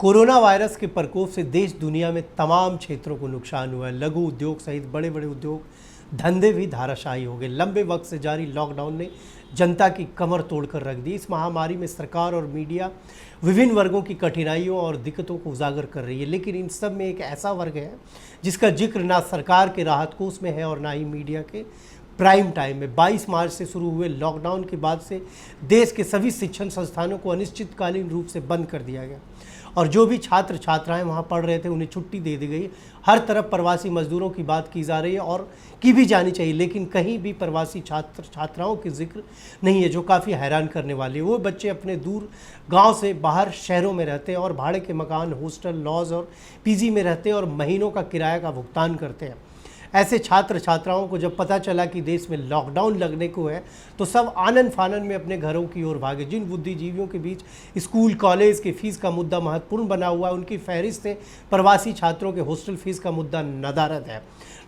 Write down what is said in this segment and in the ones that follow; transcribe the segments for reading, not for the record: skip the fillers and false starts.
Corona virus के प्रकोप से देश दुनिया में तमाम क्षेत्रों को नुकसान हुआ है। लघु उद्योग सहित बड़े बड़े उद्योग धंधे भी धाराशायी हो गए। लंबे वक्त से जारी लॉकडाउन ने जनता की कमर तोड़कर रख दी। इस महामारी में सरकार और मीडिया विभिन्न वर्गों की कठिनाइयों और दिक्कतों को उजागर कर रही है, लेकिन इन सब में एक ऐसा वर्ग है जिसका जिक्र ना सरकार के राहत कोष में है और ना ही मीडिया के प्राइम टाइम में। 22 मार्च से शुरू हुए लॉकडाउन के बाद से देश के सभी शिक्षण संस्थानों को अनिश्चितकालीन रूप से बंद कर दिया गया और जो भी छात्र छात्राएं वहां पढ़ रहे थे उन्हें छुट्टी दे दी गई। हर तरफ प्रवासी मजदूरों की बात की जा रही है और की भी जानी चाहिए, लेकिन कहीं भी प्रवासी छात्र छात्राओं के जिक्र नहीं है, जो काफ़ी हैरान करने वाली है। वो बच्चे अपने दूर गांव से बाहर शहरों में रहते हैं और भाड़े के मकान, हॉस्टल, लॉज और पीजी में रहते हैं और महीनों का किराया का भुगतान करते हैं। ऐसे छात्र छात्राओं को जब पता चला कि देश में लॉकडाउन लगने को है तो सब आनन फानन में अपने घरों की ओर भागे। जिन बुद्धिजीवियों के बीच स्कूल कॉलेज के फीस का मुद्दा महत्वपूर्ण बना हुआ है, उनकी फहरिस्त से प्रवासी छात्रों के हॉस्टल फीस का मुद्दा नदारद है।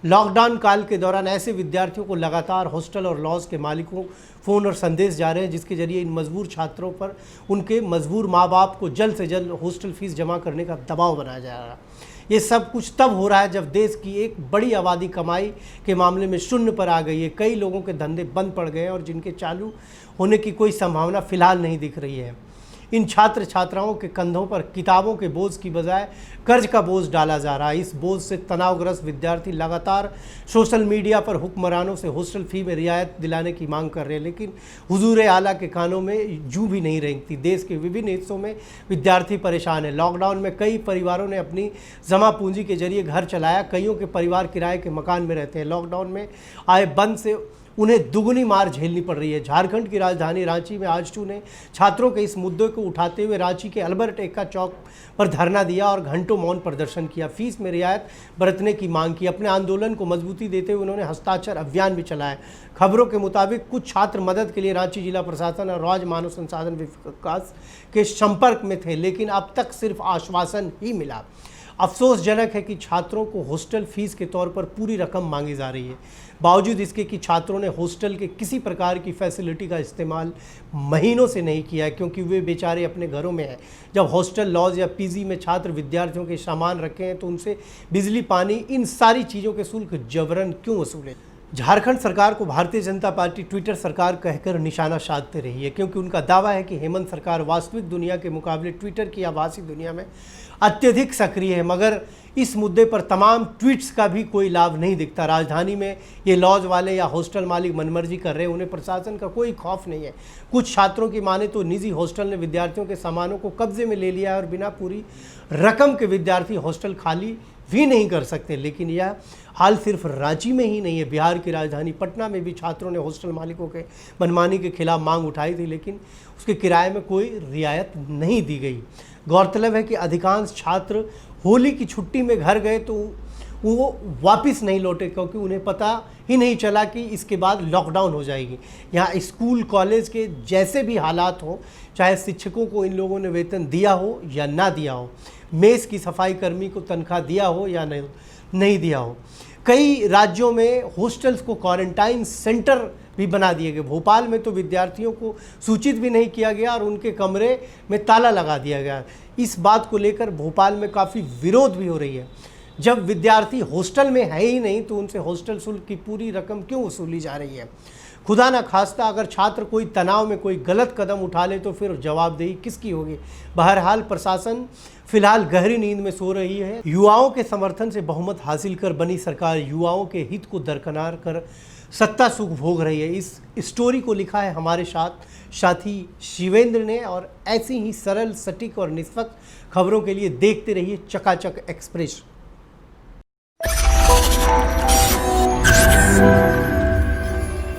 लॉकडाउन काल के दौरान ऐसे विद्यार्थियों को लगातार हॉस्टल और लॉज के मालिकों फ़ोन और संदेश जा रहे हैं, जिसके जरिए इन मजबूर छात्रों पर उनके मजबूर माँ बाप को जल्द से जल्द हॉस्टल फीस जमा करने का दबाव बनाया जा रहा है। ये सब कुछ तब हो रहा है जब देश की एक बड़ी आबादी कमाई के मामले में शून्य पर आ गई है। कई लोगों के धंधे बंद पड़ गए हैं और जिनके चालू होने की कोई संभावना फिलहाल नहीं दिख रही है। इन छात्र छात्राओं के कंधों पर किताबों के बोझ की बजाय कर्ज का बोझ डाला जा रहा है। इस बोझ से तनावग्रस्त विद्यार्थी लगातार सोशल मीडिया पर हुक्मरानों से हॉस्टल फी में रियायत दिलाने की मांग कर रहे हैं, लेकिन हुजूर आला के कानों में जूं भी नहीं रेंगती। देश के विभिन्न हिस्सों में विद्यार्थी परेशान है। लॉकडाउन में कई परिवारों ने अपनी जमा पूंजी के जरिए घर चलाया। कईयों के परिवार किराए के मकान में रहते हैं। लॉकडाउन में आए बंद से उन्हें दुगनी मार झेलनी पड़ रही है। झारखंड की राजधानी रांची में आजसू ने छात्रों के इस मुद्दे को उठाते हुए रांची के अल्बर्ट एक्का चौक पर धरना दिया और घंटों मौन प्रदर्शन किया। फीस में रियायत बरतने की मांग की। अपने आंदोलन को मजबूती देते हुए उन्होंने हस्ताक्षर अभियान भी चलाया। खबरों के मुताबिक कुछ छात्र मदद के लिए रांची जिला प्रशासन और राज्य मानव संसाधन विकास के संपर्क में थे, लेकिन अब तक सिर्फ आश्वासन ही मिला। अफसोसजनक है कि छात्रों को हॉस्टल फीस के तौर पर पूरी रकम मांगी जा रही है, बावजूद इसके कि छात्रों ने हॉस्टल के किसी प्रकार की फैसिलिटी का इस्तेमाल महीनों से नहीं किया है, क्योंकि वे बेचारे अपने घरों में हैं। जब हॉस्टल, लॉज या पीजी में छात्र विद्यार्थियों के सामान रखे हैं तो उनसे बिजली, पानी, इन सारी चीज़ों के शुल्क जबरन क्यों वसूले। झारखंड सरकार को भारतीय जनता पार्टी ट्विटर सरकार कहकर निशाना साधते रही है, क्योंकि उनका दावा है कि हेमंत सरकार वास्तविक दुनिया के मुकाबले ट्विटर की आभासी दुनिया में अत्यधिक सक्रिय है, मगर इस मुद्दे पर तमाम ट्वीट्स का भी कोई लाभ नहीं दिखता। राजधानी में ये लॉज वाले या हॉस्टल मालिक मनमर्जी कर रहे हैं, उन्हें प्रशासन का कोई खौफ नहीं है। कुछ छात्रों की माने तो निजी हॉस्टल ने विद्यार्थियों के सामानों को कब्जे में ले लिया है और बिना पूरी रकम के विद्यार्थी हॉस्टल खाली भी नहीं कर सकते। लेकिन यह हाल सिर्फ रांची में ही नहीं है। बिहार की राजधानी पटना में भी छात्रों ने हॉस्टल मालिकों के मनमानी के खिलाफ मांग उठाई थी, लेकिन उसके किराए में कोई रियायत नहीं दी गई। गौरतलब है कि अधिकांश छात्र होली की छुट्टी में घर गए तो वो वापस नहीं लौटे, क्योंकि उन्हें पता ही नहीं चला कि इसके बाद लॉकडाउन हो जाएगी। यहाँ स्कूल कॉलेज के जैसे भी हालात हो, चाहे शिक्षकों को इन लोगों ने वेतन दिया हो या ना दिया हो, मेस की सफाई कर्मी को तनख्वाह दिया हो या नहीं दिया हो, कई राज्यों में हॉस्टल्स को क्वारंटाइन सेंटर भी बना दिए गए। भोपाल में तो विद्यार्थियों को सूचित भी नहीं किया गया और उनके कमरे में ताला लगा दिया गया। इस बात को लेकर भोपाल में काफ़ी विरोध भी हो रही है। जब विद्यार्थी हॉस्टल में है ही नहीं तो उनसे हॉस्टल शुल्क की पूरी रकम क्यों वसूली जा रही है। खुदा ना खास्ता अगर छात्र कोई तनाव में कोई गलत कदम उठा ले तो फिर जवाबदेही किसकी होगी। बहरहाल प्रशासन फिलहाल गहरी नींद में सो रही है। युवाओं के समर्थन से बहुमत हासिल कर बनी सरकार युवाओं के हित को दरकिनार कर सत्ता सुख भोग रही है। इस स्टोरी को लिखा है हमारे साथी शिवेंद्र ने, और ऐसी ही सरल, सटीक और निष्पक्ष खबरों के लिए देखते रहिए चकाचक एक्सप्रेस।